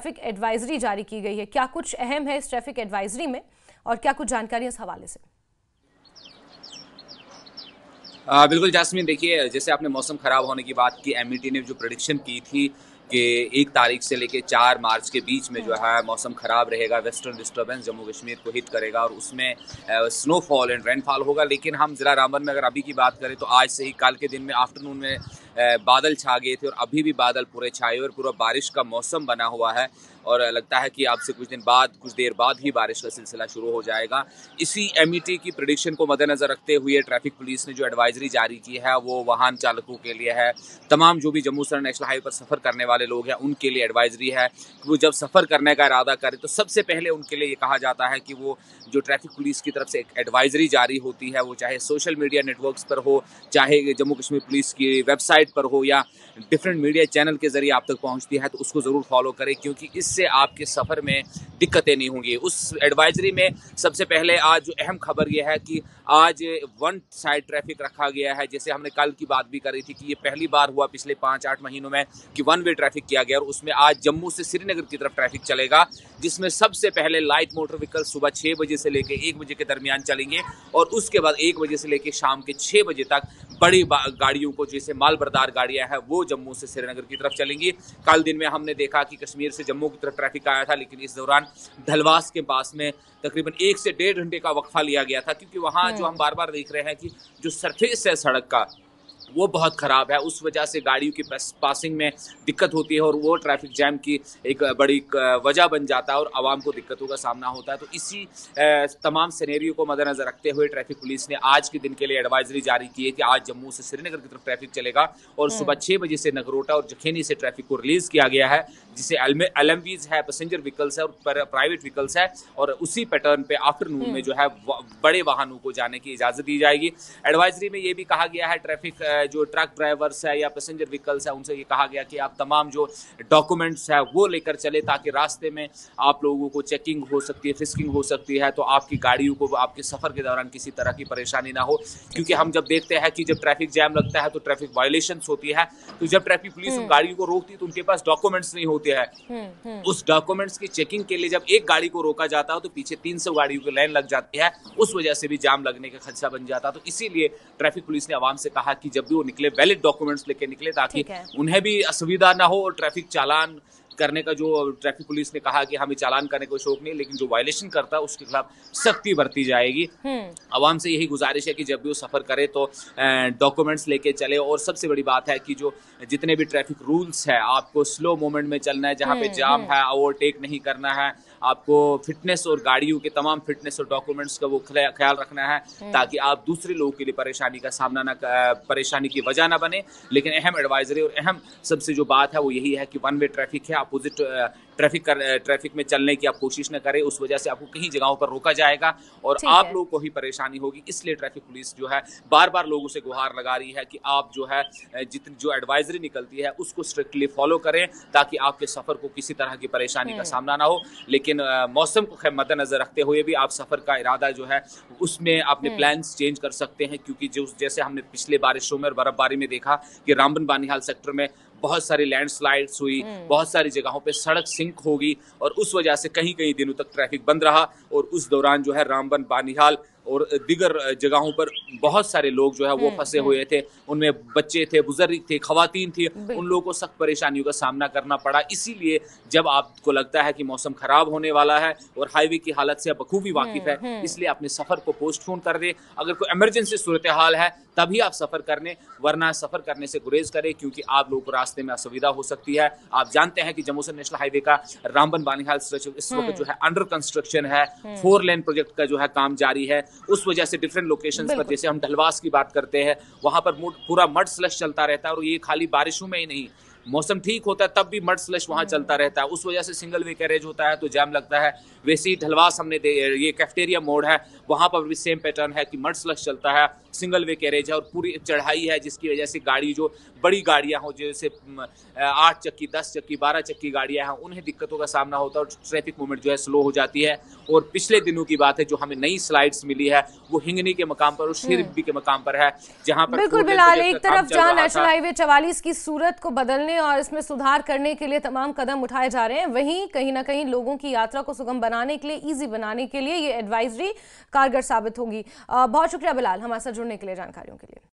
Traffic advisory जारी की गई है, क्या कुछ अहम है इस ट्रैफिक एडवाइजरी में और क्या कुछ जानकारी इस हवाले से? बिल्कुल जास्मीन, देखिए जैसे आपने मौसम खराब होने की बात की, एमईटी ने जो प्रेडिक्शन की थी कि 1 तारीख से लेके 4 मार्च के बीच में जो है मौसम खराब रहेगा, वेस्टर्न डिस्टर्बेंस जम्मू कश्मीर को हिट करेगा और उसमें स्नोफॉल एंड रेनफॉल होगा। लेकिन हम ज़िला रामबन में अगर अभी की बात करें तो आज से ही कल के दिन में आफ्टरनून में बादल छा गए थे और अभी भी बादल पूरे छाए और पूरा बारिश का मौसम बना हुआ है और लगता है कि अब से कुछ देर बाद ही बारिश का सिलसिला शुरू हो जाएगा। इसी एमईटी की प्रेडिक्शन को मद्देनजर रखते हुए ट्रैफिक पुलिस ने जो एडवाइजरी जारी की है वो वाहन चालकों के लिए है। तमाम जो भी जम्मू सरन नेशनल हाईवे पर सफ़र करने वाले लोग हैं उनके लिए एडवाइजरी है कि वो जब सफ़र करने का इरादा करें तो सबसे पहले उनके लिए ये कहा जाता है कि वो जो ट्रैफिक पुलिस की तरफ से एक एडवाइजरी जारी होती है, वो चाहे सोशल मीडिया नेटवर्क्स पर हो, चाहे जम्मू कश्मीर पुलिस की वेबसाइट पर हो या डिफरेंट मीडिया चैनल के जरिए आप तक पहुंचती है, तो उसको ज़रूर फॉलो करें क्योंकि इससे आपके सफ़र में दिक्कतें नहीं होंगी। उस एडवाइजरी में सबसे पहले आज जो अहम खबर यह है कि आज वन साइड ट्रैफिक रखा गया है। जैसे हमने कल की बात भी करी थी कि ये पहली बार हुआ पिछले 5-8 महीनों में कि वन वे ट्रैफिक किया गया और उसमें आज जम्मू से श्रीनगर की तरफ ट्रैफिक चलेगा, जिसमें सबसे पहले लाइट मोटर व्हीकल सुबह 6 बजे से लेकर 1 बजे के दरमियान चलेंगे और उसके बाद 1 बजे से लेकर शाम के 6 बजे तक बड़ी गाड़ियों को, जैसे माल बरदार गाड़ियां हैं, वो जम्मू से श्रीनगर की तरफ चलेंगी। कल दिन में हमने देखा कि कश्मीर से जम्मू की तरफ ट्रैफिक आया था, लेकिन इस दौरान धलवास के पास में तकरीबन 1 से 1.5 घंटे का वक्फा लिया गया था क्योंकि वहाँ जो हम बार बार देख रहे हैं कि जो सरफेस है सड़क का वो बहुत ख़राब है, उस वजह से गाड़ियों की पासिंग में दिक्कत होती है और वो ट्रैफिक जैम की एक बड़ी वजह बन जाता है और आवाम को दिक्कतों का सामना होता है। तो इसी तमाम सिनेरियो को मद्देनजर रखते हुए ट्रैफिक पुलिस ने आज के दिन के लिए एडवाइजरी जारी की है कि आज जम्मू से श्रीनगर की तरफ ट्रैफिक चलेगा और सुबह 6 बजे से नगरोटा और जखेनी से ट्रैफिक को रिलीज़ किया गया है, जिसे LMVs है, पैसेंजर व्हीकल्स है और प्राइवेट व्हीकल्स है और उसी पैटर्न पे आफ्टरनून में जो है बड़े वाहनों को जाने की इजाज़त दी जाएगी। एडवाइजरी में ये भी कहा गया है ट्रैफिक जो ट्रक ड्राइवर्स है या पैसेंजर व्हीकल्स है उनसे ये कहा गया कि आप तमाम जो डॉक्यूमेंट्स है वो लेकर चले ताकि रास्ते में आप लोगों को चेकिंग हो सकती है, फिस्किंग हो सकती है, तो आपकी गाड़ियों को आपके सफ़र के दौरान किसी तरह की परेशानी ना हो। क्योंकि हम जब देखते हैं कि जब ट्रैफिक जैम लगता है तो ट्रैफिक वायलेशंस होती है, तो जब ट्रैफिक पुलिस उन गाड़ियों को रोकती है तो उनके पास डॉक्यूमेंट्स नहीं होते हैं। उस डॉक्यूमेंट्स की चेकिंग के लिए जब एक गाड़ी को रोका जाता है तो पीछे 300 गाड़ियों की लाइन लग जाती है, उस वजह से भी जाम लगने का खदशा बन जाता है। तो इसीलिए ट्रैफिक पुलिस ने आवाम से कहा कि जब भी वो निकले वैलिड डॉक्यूमेंट्स लेके निकले ताकि उन्हें भी असुविधा ना हो और ट्रैफिक चालान करने का जो ट्रैफिक पुलिस ने कहा कि हमें चालान करने का शौक नहीं, लेकिन जो वायलेशन करता है उसके खिलाफ सख्ती बरती जाएगी। आवाम से यही गुजारिश है कि जब भी वो सफ़र करे तो डॉक्यूमेंट्स लेके चले और सबसे बड़ी बात है कि जो जितने भी ट्रैफिक रूल्स है आपको स्लो मूवमेंट में चलना है, जहाँ पे जाम है ओवरटेक नहीं करना है, आपको फिटनेस और गाड़ियों के तमाम फिटनेस और डॉक्यूमेंट्स का वो ख्याल रखना है ताकि आप दूसरे लोगों के लिए परेशानी की वजह ना बने। लेकिन अहम एडवाइजरी और अहम सबसे जो बात है वो यही है कि वन वे ट्रैफिक है, अपोजिट ट्रैफिक में चलने की आप कोशिश न करें, उस वजह से आपको कहीं जगहों पर रोका जाएगा और आप लोगों को ही परेशानी होगी। इसलिए ट्रैफिक पुलिस जो है बार बार लोगों से गुहार लगा रही है कि आप जो है जितनी जो एडवाइजरी निकलती है उसको स्ट्रिक्टली फॉलो करें ताकि आपके सफ़र को किसी तरह की परेशानी का सामना ना हो। लेकिन मौसम को मद्देनजर रखते हुए भी आप सफ़र का इरादा जो है उसमें अपने प्लान्स चेंज कर सकते हैं क्योंकि जैसे हमने पिछले बारिशों में और बर्फबारी में देखा कि रामबन बानीहाल सेक्टर में बहुत सारी लैंडस्लाइड्स हुई, बहुत सारी जगहों पे सड़क सिंक होगी और उस वजह से कहीं कहीं दिनों तक ट्रैफिक बंद रहा और उस दौरान जो है रामबन बानीहाल और दीगर जगहों पर बहुत सारे लोग जो है वो फंसे हुए थे, उनमें बच्चे थे, बुजुर्ग थे, खवातीन थी, उन लोगों को सख्त परेशानियों का सामना करना पड़ा। इसीलिए जब आपको लगता है कि मौसम खराब होने वाला है और हाईवे की हालत से बखूबी वाकिफ है, इसलिए अपने सफ़र को पोस्टपोन कर दे। अगर कोई इमरजेंसी सूरत हाल है तभी आप सफ़र करने, वरना सफ़र करने से गुरेज करें क्योंकि आप लोगों को रास्ते में असुविधा हो सकती है। आप जानते हैं कि जम्मू से नेशनल हाईवे का रामबन बानीहाल स्ट्रेच इस वक्त जो है अंडर कंस्ट्रक्शन है, 4 लेन प्रोजेक्ट का जो है काम जारी है। उस वजह से डिफरेंट लोकेशंस पर, जैसे हम ढलवास की बात करते हैं, वहां पर पूरा मड स्लश चलता रहता है और ये खाली बारिशों में ही नहीं, मौसम ठीक होता है तब भी मड स्लश वहाँ चलता रहता है, उस वजह से सिंगल वे कैरेज होता है तो जाम लगता है। वैसे ही ढलवास हमने ये कैफेटेरिया मोड़ है वहाँ पर भी सेम पैटर्न है कि मड स्लश चलता है, सिंगल वे कैरेज है और पूरी चढ़ाई है जिसकी वजह से गाड़ी जो बड़ी गाड़ियाँ हो जैसे 8 चक्की 10 चक्की 12 चक्की गाड़ियाँ हैं उन्हें दिक्कतों का सामना होता है और ट्रैफिक मूवमेंट जो है स्लो हो जाती है। और पिछले दिनों की बात है जो हमें नई स्लाइड्स मिली है वो हिंगनी के मकाम पर और शिरबी के मकाम पर है, जहाँ पर बिल्कुल बिलाल, एक तरफ जहाँ नेशनल हाईवे 44 की सूरत को बदलने करने और इसमें सुधार करने के लिए तमाम कदम उठाए जा रहे हैं, वहीं कहीं ना कहीं लोगों की यात्रा को सुगम बनाने के लिए, ईजी बनाने के लिए ये एडवाइजरी कारगर साबित होगी। बहुत शुक्रिया बिलाल हमारे साथ जुड़ने के लिए, जानकारियों के लिए।